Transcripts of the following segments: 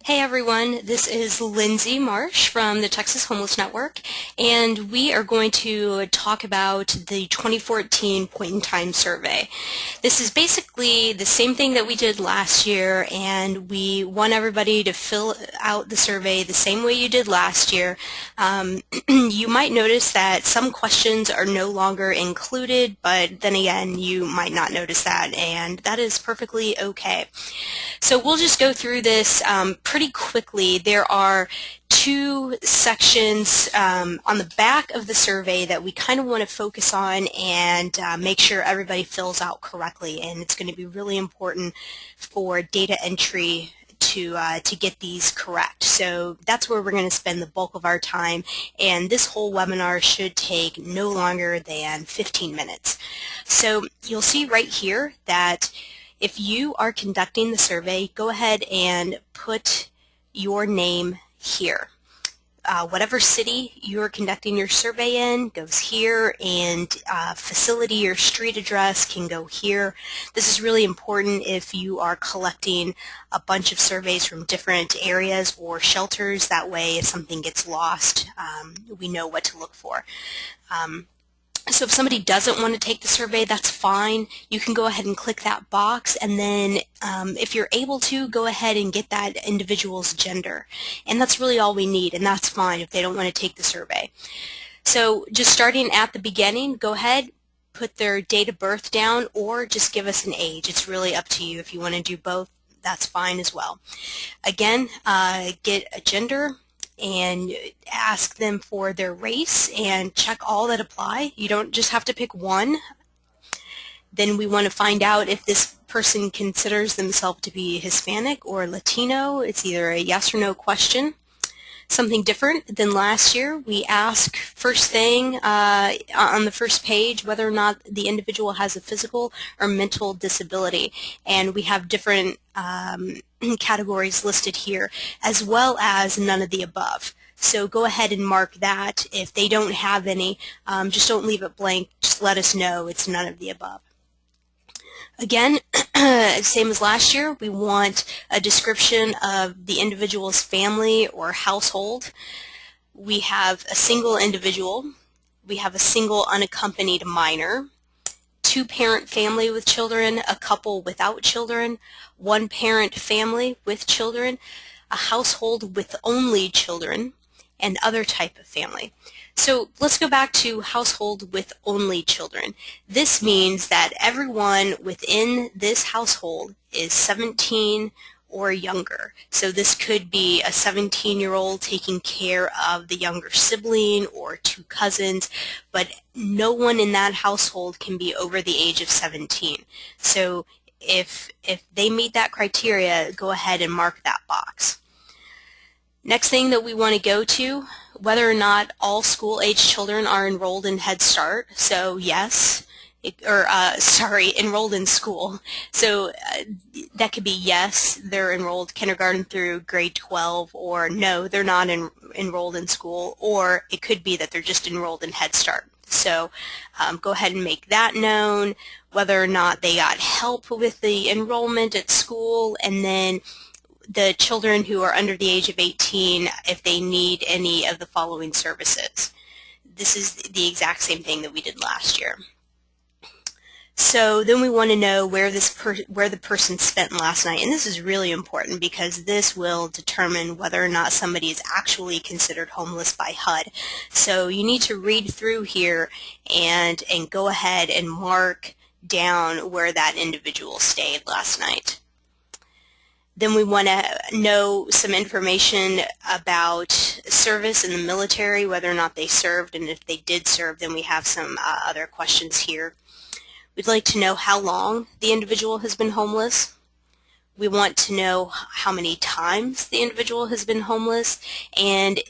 Hey everyone, this is Lindsay Marsh from the Texas Homeless Network, and we are going to talk about the 2014 Point in Time survey. This is basically the same thing that we did last year, and we want everybody to fill out the survey the same way you did last year. You might notice that some questions are no longer included, but then again, you might not notice that, and that is perfectly okay. So we'll just go through this pretty quickly. There are two sections on the back of the survey that we kind of want to focus on and make sure everybody fills out correctly, and it's going to be really important for data entry to get these correct. So that's where we're going to spend the bulk of our time, and this whole webinar should take no longer than 15 minutes. So you'll see right here that if you are conducting the survey, go ahead and put your name here. Whatever city you're conducting your survey in goes here, and facility or street address can go here. This is really important if you are collecting a bunch of surveys from different areas or shelters. That way, if something gets lost, we know what to look for. So if somebody doesn't want to take the survey, that's fine. You can go ahead and click that box, and then if you're able to, go ahead and get that individual's gender. And that's really all we need, and that's fine if they don't want to take the survey. So just starting at the beginning, go ahead, put their date of birth down, or just give us an age. It's really up to you. If you want to do both, that's fine as well. Again, get a gender and ask them for their race and check all that apply. You don't just have to pick one. Then we want to find out if this person considers themselves to be Hispanic or Latino. It's either a yes or no question. Something different than last year, we ask first thing on the first page whether or not the individual has a physical or mental disability, and we have different categories listed here, as well as none of the above. So go ahead and mark that. If they don't have any, just don't leave it blank. Just let us know it's none of the above. Again, same as last year, we want a description of the individual's family or household. We have a single individual. We have a single unaccompanied minor, two-parent family with children, a couple without children, one-parent family with children, a household with only children, and other type of family. So let's go back to household with only children. This means that everyone within this household is 17 or younger. So this could be a 17-year-old taking care of the younger sibling or two cousins, but no one in that household can be over the age of 17. So if they meet that criteria, go ahead and mark that box. Next thing that we want to go to, whether or not all school-age children are enrolled in Head Start. So yes, enrolled in school. So that could be yes, they're enrolled kindergarten through grade 12, or no, they're not enrolled in school, or it could be that they're just enrolled in Head Start. So go ahead and make that known, whether or not they got help with the enrollment at school, and then the children who are under the age of 18 if they need any of the following services. This is the exact same thing that we did last year. So then we want to know where the person spent last night, and this is really important because this will determine whether or not somebody is actually considered homeless by HUD. So you need to read through here and go ahead and mark down where that individual stayed last night. Then we want to know some information about service in the military, whether or not they served, and if they did serve, then we have some other questions here. We'd like to know how long the individual has been homeless. We want to know how many times the individual has been homeless, and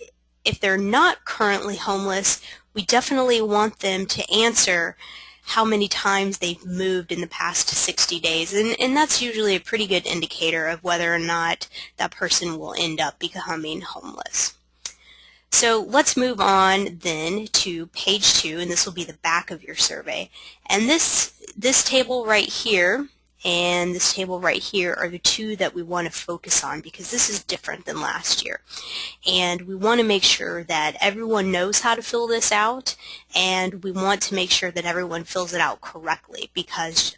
if they're not currently homeless, we definitely want them to answer how many times they've moved in the past 60 days. And that's usually a pretty good indicator of whether or not that person will end up becoming homeless. So let's move on then to page 2, and this will be the back of your survey. And this table right here and this table right here are the two that we want to focus on because this is different than last year. And we want to make sure that everyone knows how to fill this out, and we want to make sure that everyone fills it out correctly because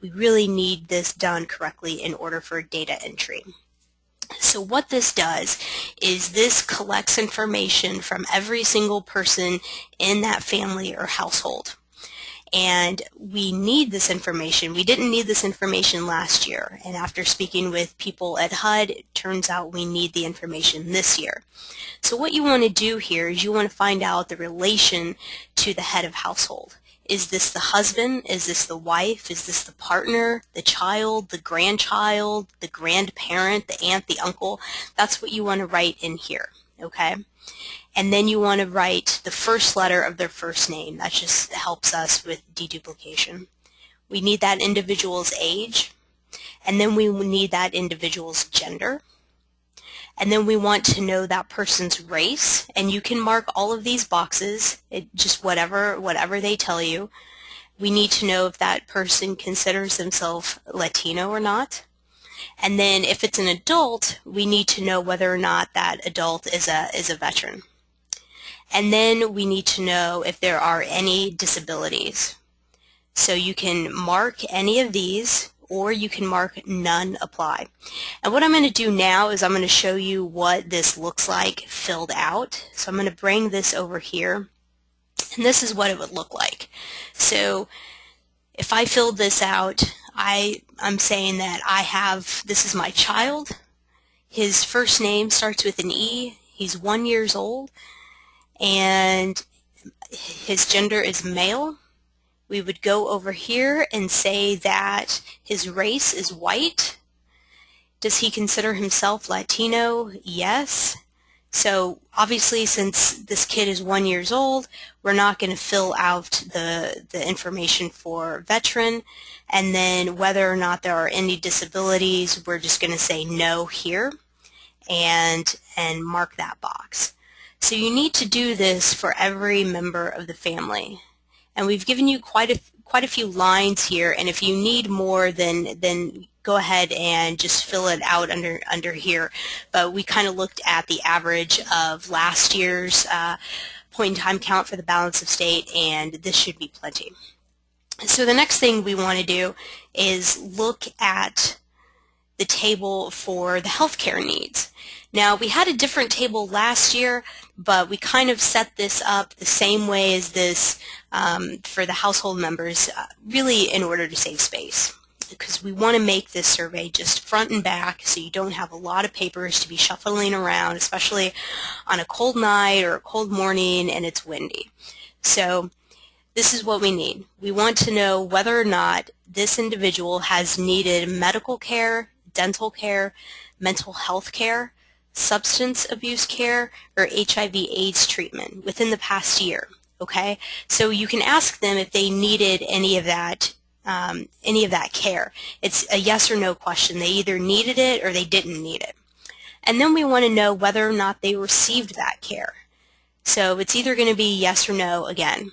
we really need this done correctly in order for data entry. So what this does is this collects information from every single person in that family or household. And we need this information. We didn't need this information last year, and after speaking with people at HUD, it turns out we need the information this year. So what you want to do here is you want to find out the relation to the head of household. Is this the husband? Is this the wife? Is this the partner, the child, the grandchild, the grandparent, the aunt, the uncle? That's what you want to write in here, okay? And then you want to write the first letter of their first name. That just helps us with deduplication. We need that individual's age, and then we need that individual's gender. And then we want to know that person's race, and you can mark all of these boxes, just whatever they tell you. We need to know if that person considers themselves Latino or not. And then if it's an adult, we need to know whether or not that adult is a veteran. And then we need to know if there are any disabilities. So you can mark any of these, or you can mark none apply. And what I'm going to do now is I'm going to show you what this looks like filled out. So I'm going to bring this over here, and this is what it would look like. So if I filled this out, I'm saying that this is my child. His first name starts with an E. He's 1 year old, and his gender is male. We would go over here and say that his race is white. Does he consider himself Latino? Yes. So obviously, since this kid is 1 year old, we're not going to fill out the information for veteran. And then whether or not there are any disabilities, we're just going to say no here and mark that box. So you need to do this for every member of the family. And we've given you quite a few lines here, and if you need more, then go ahead and just fill it out under here. But we kind of looked at the average of last year's point-in-time count for the balance of state, and this should be plenty. So the next thing we want to do is look at the table for the healthcare needs. Now, we had a different table last year, but we kind of set this up the same way as this for the household members, really in order to save space, because we want to make this survey just front and back so you don't have a lot of papers to be shuffling around, especially on a cold night or a cold morning and it's windy. So this is what we need. We want to know whether or not this individual has needed medical care, dental care, mental health care, substance abuse care, or HIV/AIDS treatment within the past year. Okay, so you can ask them if they needed any of that care. It's a yes or no question. They either needed it or they didn't need it. And then we want to know whether or not they received that care. So it's either going to be yes or no again.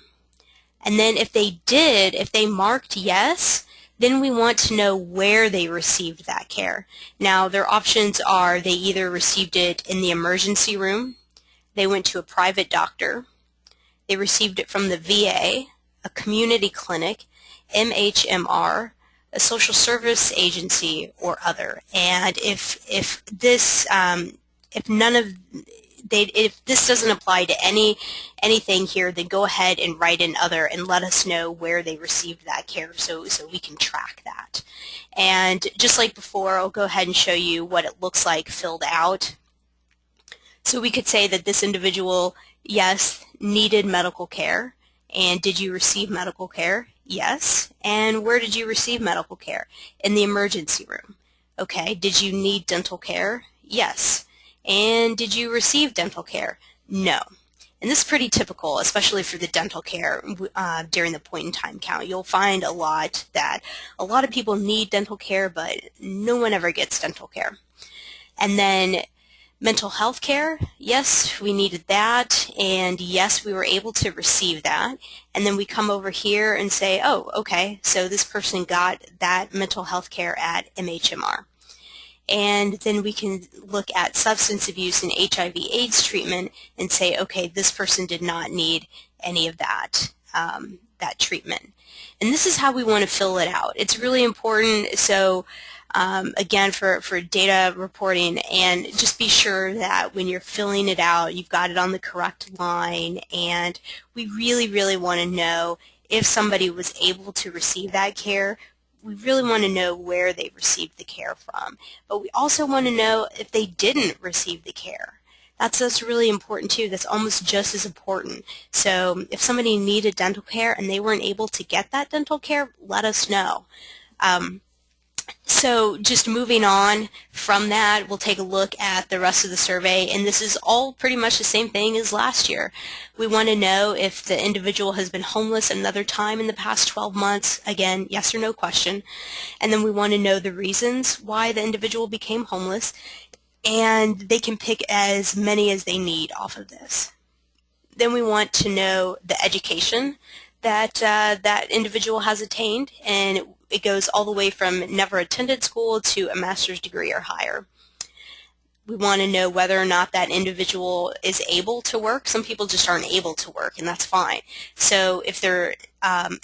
And then if they did, if they marked yes, then we want to know where they received that care. Now, their options are they either received it in the emergency room, they went to a private doctor, they received it from the VA, a community clinic, MHMR, a social service agency, or other. And if this doesn't apply to anything here, then go ahead and write in other and let us know where they received that care so we can track that. And just like before, I'll go ahead and show you what it looks like filled out. So we could say that this individual, yes, needed medical care. And did you receive medical care? Yes. And where did you receive medical care? In the emergency room. Okay. Did you need dental care? Yes. And did you receive dental care? No. And this is pretty typical, especially for the dental care during the point-in-time count. You'll find a lot of people need dental care, but no one ever gets dental care. And then Mental health care, yes, we needed that, and yes, we were able to receive that. And then we come over here and say, oh, okay, so this person got that mental health care at MHMR. And then we can look at substance abuse and HIV/AIDS treatment and say, okay, this person did not need any of that, that treatment. And this is how we want to fill it out. It's really important. So again, for data reporting, and just be sure that when you're filling it out, you've got it on the correct line, and we really, really want to know if somebody was able to receive that care. We really want to know where they received the care from, but we also want to know if they didn't receive the care. That's really important too. That's almost just as important. So if somebody needed dental care and they weren't able to get that dental care, let us know. So just moving on from that, we'll take a look at the rest of the survey, and this is all pretty much the same thing as last year. We want to know if the individual has been homeless another time in the past 12 months. Again, yes or no question. And then we want to know the reasons why the individual became homeless, and they can pick as many as they need off of this. Then we want to know the education that that individual has attained, and it goes all the way from never attended school to a master's degree or higher. We want to know whether or not that individual is able to work. Some people just aren't able to work, and that's fine. So if they're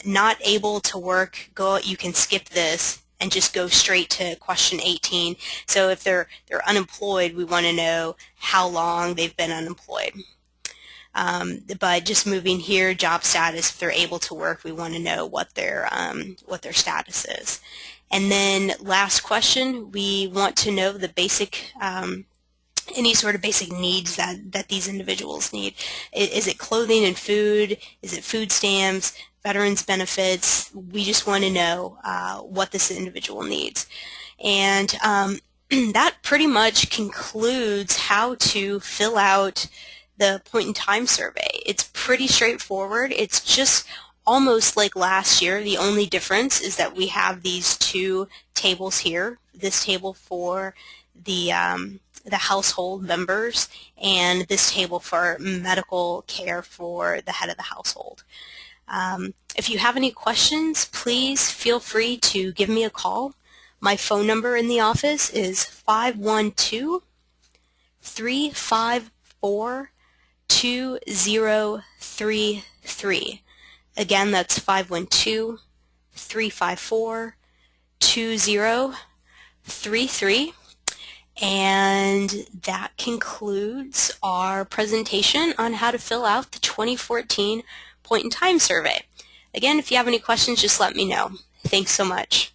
not able to work, you can skip this and just go straight to question 18. So if they're unemployed, we want to know how long they've been unemployed. But just moving here, job status, if they're able to work, we want to know what their status is. And then last question, we want to know the basic, any sort of basic needs that these individuals need. Is it clothing and food? Is it food stamps, veterans benefits? We just want to know what this individual needs. And that pretty much concludes how to fill out the point-in-time survey. It's pretty straightforward. It's just almost like last year. The only difference is that we have these two tables here, this table for the household members and this table for medical care for the head of the household. If you have any questions, please feel free to give me a call. My phone number in the office is 512-354-2033. Again, that's 512-354-2033. And that concludes our presentation on how to fill out the 2014 Point in Time survey. Again, if you have any questions, just let me know. Thanks so much.